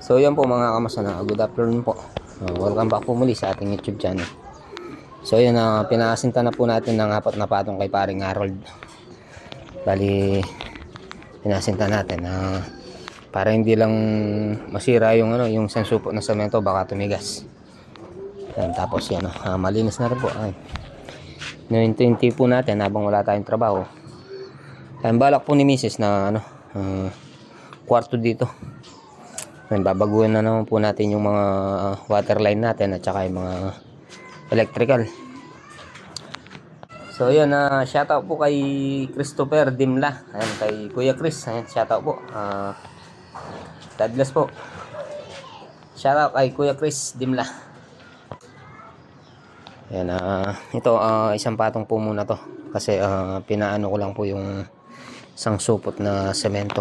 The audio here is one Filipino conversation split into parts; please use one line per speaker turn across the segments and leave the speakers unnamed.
So yan po mga kamasana, good afternoon po. Welcome back po muli sa ating YouTube channel. So yan, pinaasinta na po natin ng 4 na patong kay paring Harold. Bali, pinasinta natin para hindi lang masira yung yung sansupot na semento, baka tumigas. Yan, tapos yan, malinis na rin po. Ay, 20 po natin habang wala tayong trabaho. Ang balak po ni Mrs. na kwarto dito. Yan, babaguhin na naman po natin yung mga water line natin at saka yung mga electrical. So yun, shoutout po kay Christopher Dimla. Ayan, kay Kuya Chris. Ayan, shoutout po. God bless po. Shoutout kay Kuya Chris Dimla. Ayan, ito, isang patong po muna to. Kasi pinaano ko lang po yung isang supot na semento.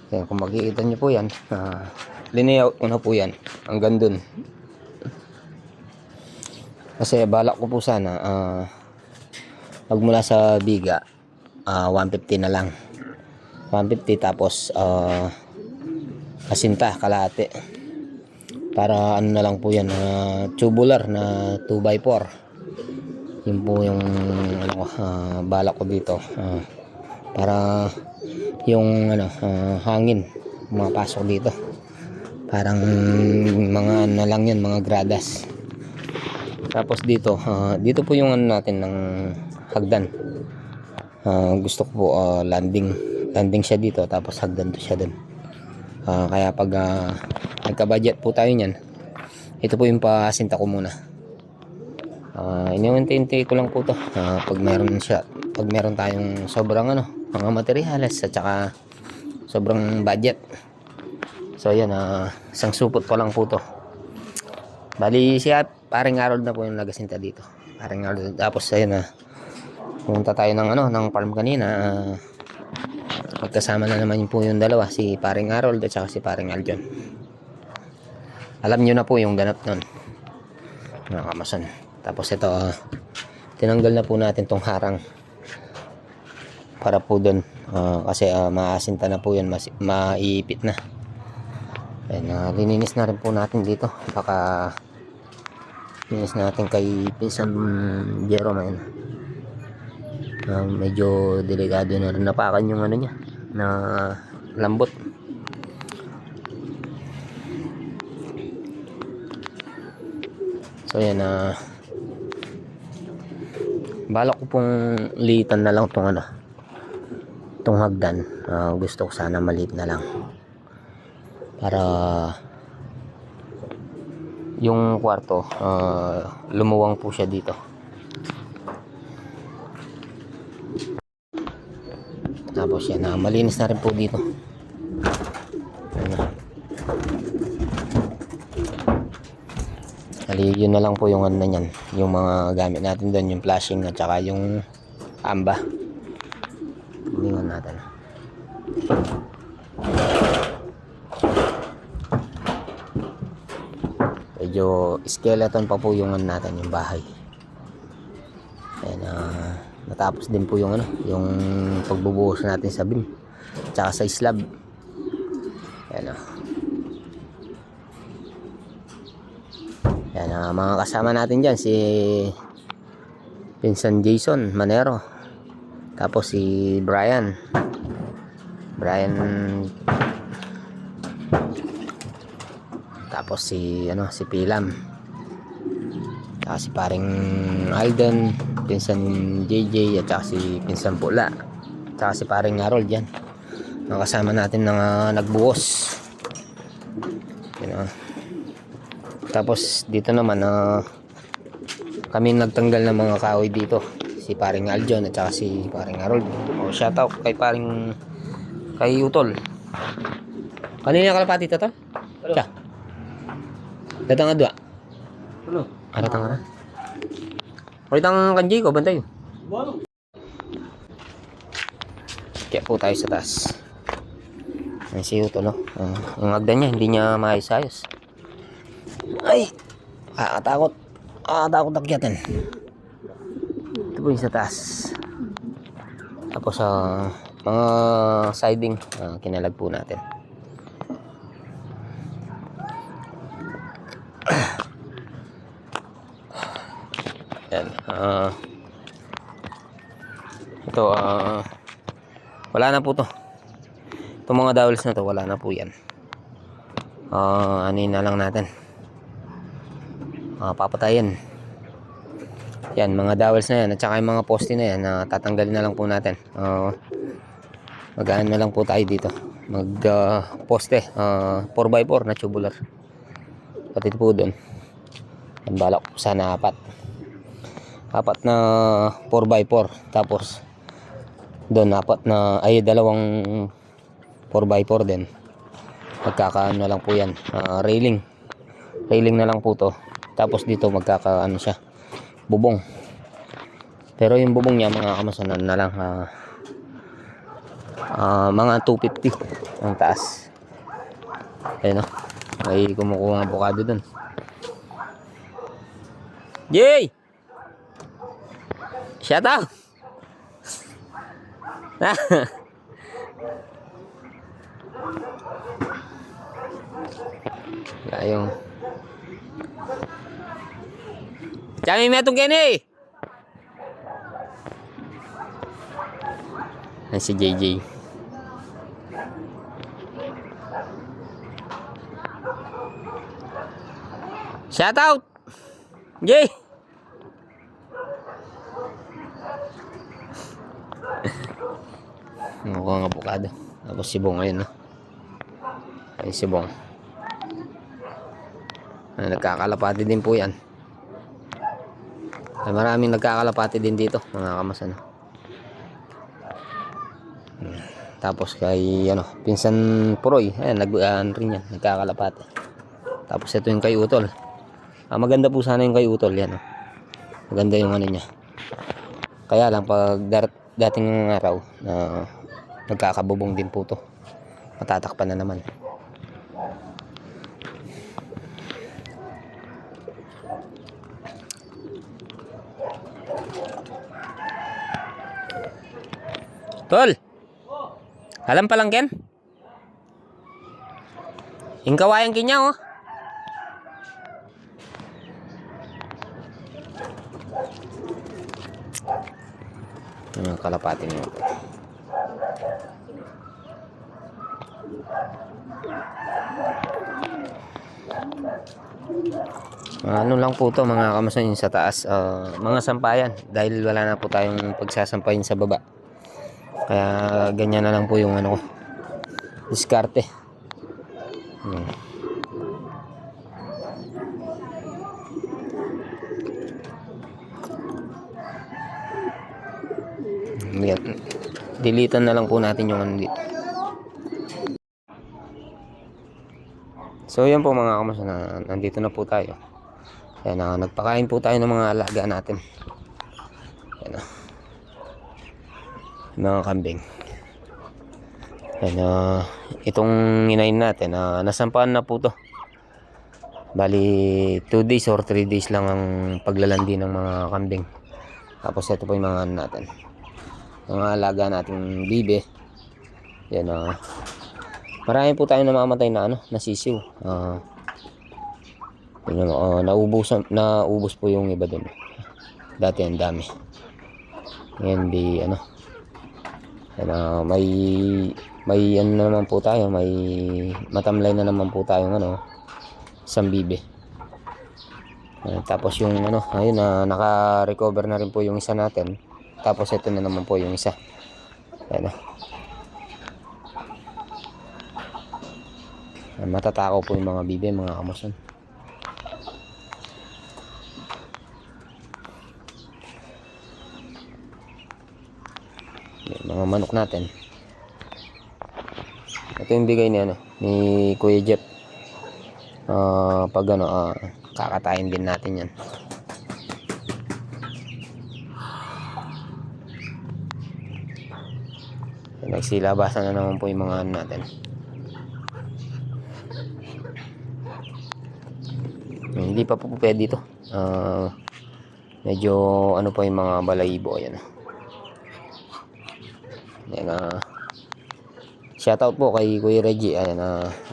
Ayan, kung makikita nyo po yan, lineout ko na po yan hanggang dun. Kasi balak ko po sana magmula sa biga 150 na lang, 150, tapos asinta kalahati, para ano na lang po yan, tubular na 2x4. Yun po yung balak ko dito, para yung hangin mapasok dito, parang mga lang yan, mga gradas. Tapos dito, dito po yung natin ng hagdan. Gusto ko po landing siya dito, tapos hagdan to siya dun. Kaya pag nagka-budget po tayo niyan, ito po yung pasinta ko muna. Iniunti-unti ko lang po to, pag meron tayong sobrang mga materyales at saka sobrang budget. So yan, isang supot pa lang po to. Bali siya, paring Harold na po yung nagasinta dito, paring Harold. Tapos ayun, pumunta tayo ng farm kanina. Magkasama na naman po yung dalawa, si paring Harold at saka si paring Aljon. Alam nyo na po yung ganap nun, mga kamason. Tapos ito, tinanggal na po natin tong harang para po dun, kasi maasinta na po yun, maiipit na. Ayan, lininis na rin po natin dito. Baka linis natin kay pinsan Jerome. Medyo delikado na rin napakan yung niya na lambot. So yan, balak ko pong liitan na lang tong tong hagdan. Gusto ko sana maliit na lang para yung kwarto lumuwang po siya dito. Tapos yan, malinis na rin po dito. Yun na lang po yung na yan, yung mga gamit natin doon, yung flashing at saka yung amba. Tingnan natin. Medyo skeleton pa po yung natin, yung bahay. Ayan, natapos din po yung yung pagbubuhos natin sa beam at saka sa slab. Ayan, Ayan, mga kasama natin dyan, si pinsan Jason Manero, tapos si Brian, tapos si Pilam, saka si paring Alden, pinsan JJ, at saka si pinsan Pula, saka si paring Harold. Yan, mga kasama natin na nagbuhos. Tapos dito naman, kami nagtanggal ng mga kahoy dito, si paring Aljon at saka si paring Harold. Shoutout kay Utol. Kanina kalapati ito to? Siya datang adwa. Datang na. Ditang kanji ko bantay. Kaya po tayo sa taas. Ay, si Utol, yung hagdan niya hindi niya maayos-ayos. Ay, takot akyatin. Ito po yung sa taas. Tapos mga siding, kinalag po natin. Ito, wala na po to. Itong mga dowels na to, wala na po yan. Ano na lang natin. Papatayin. Yan, mga dowels na yan. At saka yung mga poste na yan, tatanggalin na lang po natin. Magaan na lang po tayo dito. Poste, 4x4 na tubular. Pati po doon. Ang balak po sana apat na 4x4. Tapos doon dalawang 4x4 din. Magkakaano na lang po yan, railing na lang po to. Tapos dito magkakaano siya, bubong. Pero yung bubong niya mga kamasanan na lang, mga 250 ang taas. Ayun, may kumukuha ng avocado dun. Yay! Shout out! Ayong Kami metong kene. Ay si JJ. Shout out. Jay. Mukhang avocado. Tapos sibong ngayon, no? Ay sibong. Nagkakalapati din po yan. Ay, maraming nagkakalapati din dito mga kamasan. Tapos kay pinsan Puroy, ayan, rin yan, nagkakalapati. Tapos ito yung kay Utol. Maganda po sana yung kay Utol yan. Maganda yung niya. Kaya lang pag dating araw na nagkakabubong din po to. Matatakpan na naman. Tol, alam pa lang Ken? Yung kawayang kinya, oh. Yung kalapati niyo. Ano lang po to mga kamasan sa taas, mga sampayan. Dahil wala na po tayong pagsasampayin sa baba. Kaya ganyan na lang po yung ko. Diskarte. Dilitan na lang po natin yung dito. So yan po mga kamas, nandito na po tayo. Yan, nagpakain po tayo ng mga alaga natin. Yan, mga kambing. Yan, itong inain natin, nasampahan na po to. Bali 2 days or 3 days lang ang paglalandi ng mga kambing. Tapos ito po yung mga natin, mga alaga nating bibe. Yan, marami po tayo namamatay na nasisiw. Naubos po yung iba dun. Dati ang dami. Ngayon may naman po tayo, may matamlay na naman po tayo isang bibe. Tapos yung ayun naka-recover na rin po yung isa natin. Tapos ito na naman po yung isa. Ayan, matatakaw po yung mga bibe mga kamusan. Mga manok natin. Ito yung bigay ni Kuya Jeff. Pag kakatayin din natin yan. Nagsilabasan na naman po yung mga natin. Hindi pa po pwede dito. Medyo pa yung mga balahibo. Ayan. Shoutout po kay Kuya Reggie. Ayan,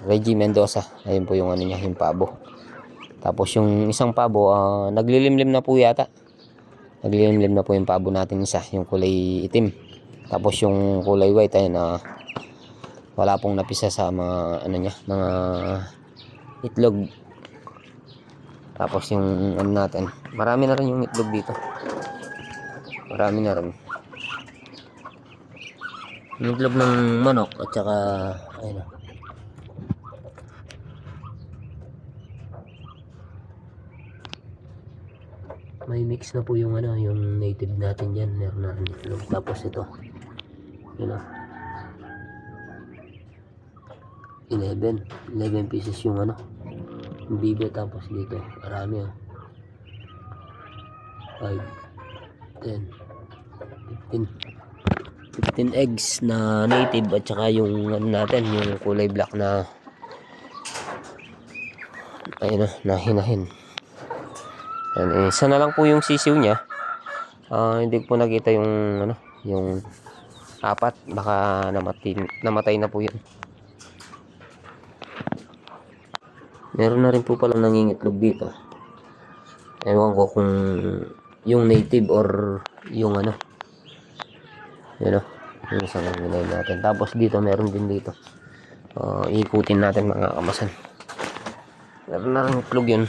Reggie Mendoza. Ayun po yung yung pabo. Tapos yung isang pabo, naglilimlim na po yata. naglilimlim na po yung pabo natin isa, yung kulay itim. Tapos yung kulay white ay na wala pong napisa sa mga ano niya, mga itlog. Tapos yung ano natin, marami na rin yung itlog dito. Marami na rin. Yung itlog ng manok at saka ayun. May mix na po yung ano, yung native natin diyan, meron na rin itlog. Tapos ito. Yun know, 11 pieces yung ano, yung bibe. Tapos dito, marami 5, 10, 15 eggs na native at saka yung ano natin, yung kulay black na ayun na hinahin. Isa na lang po yung sisiw niya. Hindi po nakita yung ano, yung 4, baka namatay na po yun. Meron na rin po palang nangingitlog dito. Ewan ko kung yung native or yung ano, yun yung isang nilay natin. Tapos dito meron din dito. Ikutin natin mga kamasan. Meron na rin itlog yun.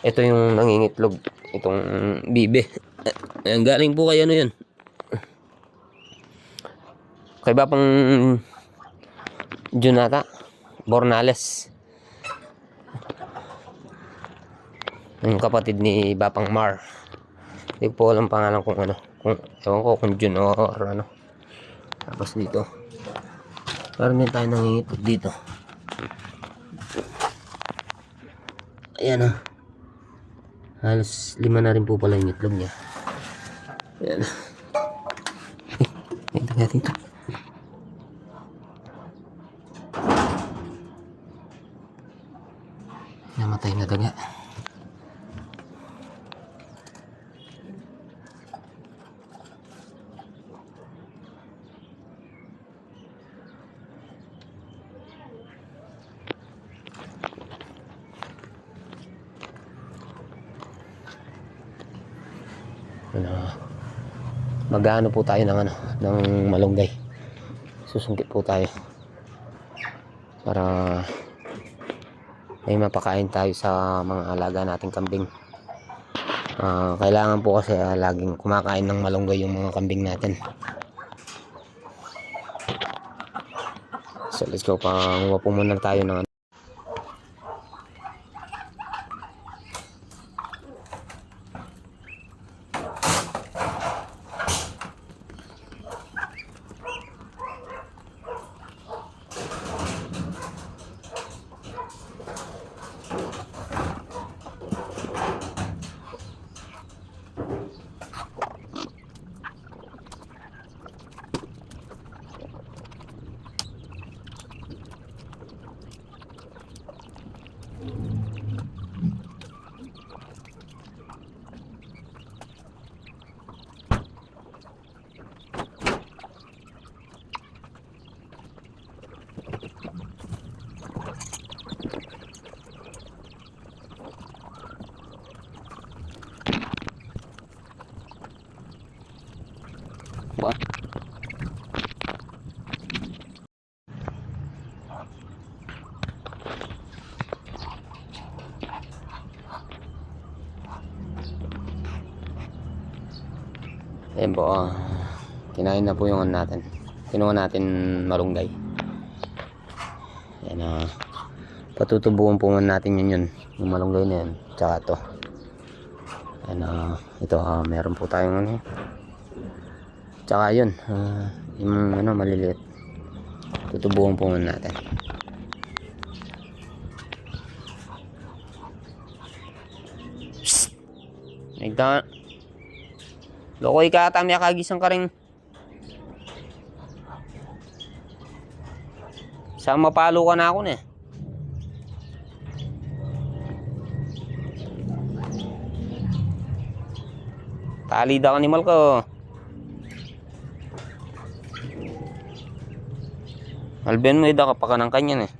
Ito yung nangingitlog, itong bibe. Ayan, galing po kay ano yun, kay Bapang Junata Bornales, yung kapatid ni Bapang Mar. Hindi po alam pangalan kung ano, kung ewan ko kung Jun or ano. Tapos dito meron din tayo nangingitlog dito. Ayan halos 5 na rin po pala yung itlog niya. Ayan. Ito natin ito. Namatay na daga. Mag-aano po tayo ng ano, ng malunggay. Susungkit po tayo para may mapakain tayo sa mga alaga nating kambing. Kailangan po kasi laging kumakain ng malunggay yung mga kambing natin. So let's go, panguha po muna tayo ng ano. Ayan po, kinain na po yung ano natin. Kinuha natin malunggay. Ayan, patutubuan po muna natin yun, yung malunggay na yan. Tsaka ito. Ayan, ito, meron po tayong ano. Tsaka yun, yung ano, maliliit. Tutubuan po muna natin. Psst! Lokoy ka ata, may kagisang ka rin. Saan mapalo ka na ako na eh. Talida ka ni Malko. Alben mo, ida ka pa ka ng kanyan eh.